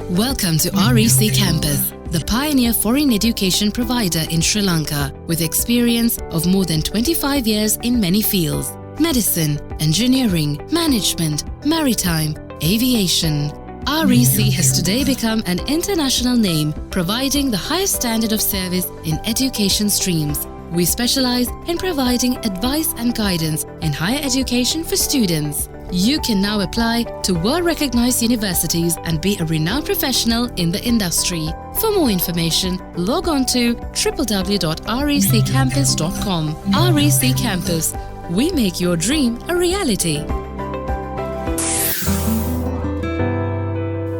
Welcome to REC Campus, the pioneer foreign education provider in Sri Lanka with experience of more than 25 years in many fields: medicine, engineering, management, maritime, aviation. REC has today become an international name providing the highest standard of service in education streams. We specialize in providing advice and guidance in higher education for students. You can now apply to world-recognized universities and be a renowned professional in the industry. For more information, log on to www.reccampus.com. REC Campus. We make your dream a reality.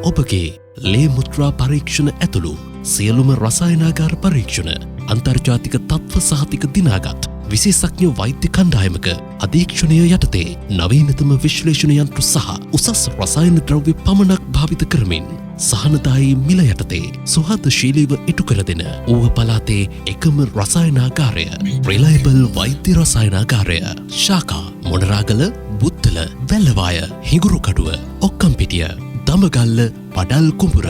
ඔබගේ ලේ මුත්‍රා පරීක්ෂණ ඇතුළු සියලුම රසායනාගාර පරීක්ෂණ අන්තර්ජාතික තත්ත්ව සහතික දිනාගත් විශේෂඥ වෛද්‍ය කණ්ඩායමක අධීක්ෂණය යටතේ නවීනතම විශ්ලේෂණ යන්ත්‍ර සහ උසස් රසායන ද්‍රව්‍ය පමණක් භාවිත කරමින් සහනදායී මිල යටතේ සුහදශීලීව ඉටු කර දෙන ඌව පළාතේ එකම රසායනාගාරය රිලයබල් වෛද්‍ය රසායනාගාරය ශාකා මොනරාගල බුත්තල වැල්ලවාය හිඟුරුකඩුව ඔක්කම්පිටිය දමගල්ල පඩල් කුඹුර.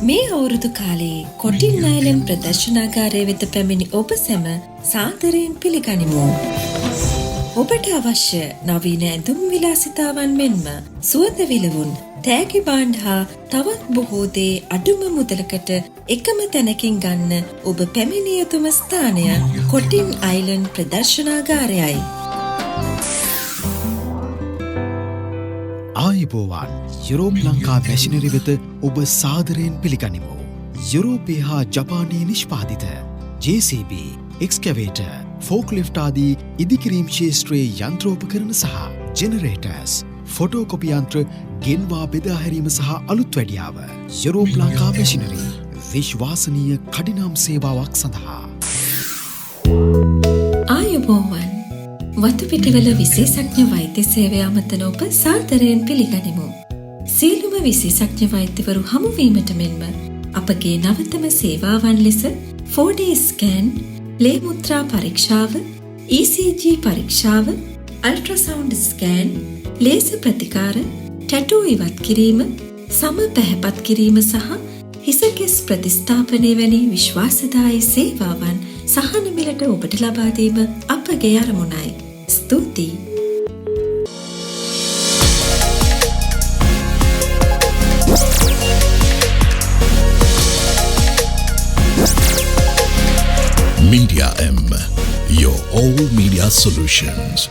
මේ අවුරුදු කාලයේ කොටින් අයිලන්ඩ් ප්‍රදර්ශනාගාරය වෙත පැමිණි ඔබ සැම සාදරයෙන් පිළිගනිමු. ඔබට අවශ්‍ය නවීන ඇඳුම් විලාසිතාවන් මෙන්ම සුවඳ විලවුන්, තෑගි භාණ්ඩ හා තවත් බොහෝ දේ අඩුම මුදලකට එකම තැනකින් ගන්න ඔබ පැමිණිය යුතුම ස්ථානය කොටින් අයිලන්ඩ් ප්‍රදර්ශනාගාරයයි. ආයුබෝවන් යුරෝප් ලංකා මැෂිනරි වෙත ඔබ සාදරයෙන් පිළිගනිමු. යුරෝපයේ හා ජපානයේ නිෂ්පාදිත JCB, එක්ස්කැවේටර්, ෆෝක්ලිෆ්ට් ආදී ඉදිකිරීම් ක්ෂේත්‍රයේ යන්ත්‍රෝපකරණ සහ ජෙනරේටර්ස්, ෆොටෝකොපි යන්ත්‍ර ගෙන්වා බෙදා හැරීම සහ අලුත් වැඩියාව. යුරෝප් ලංකා මැෂිනරි විශ්වාසනීය කඩිනම් සේවාවක් සඳහා. ආයුබෝවන් වතුපිටිවල විශේෂඥ වෛද්‍ය සේවය අමතන ඔබ සාදරයෙන් පිළිගනිමු. සියලුම විශේෂඥ වෛද්‍යවරු හමුවීමට මෙන්ම අපගේ නවතම සේවාවන් ලෙස 4D ස්කෑන්, ලේ මුත්‍රා පරීක්ෂාව, ECG පරීක්ෂාව, අල්ට්‍රාසවුන්ඩ් ස්කෑන්, ලේසර් ප්‍රතිකාර, ටැටූ ඉවත් කිරීම, සම පැහැපත් කිරීම සහ හිසකෙස් ප්‍රතිස්ථාපනය වැනි විශ්වාසදායී සේවාවන් සහන මිලට ඔබට ලබා දීම අපගේ අරමුණයි. ස්තුතියි. Media M, your all media solutions.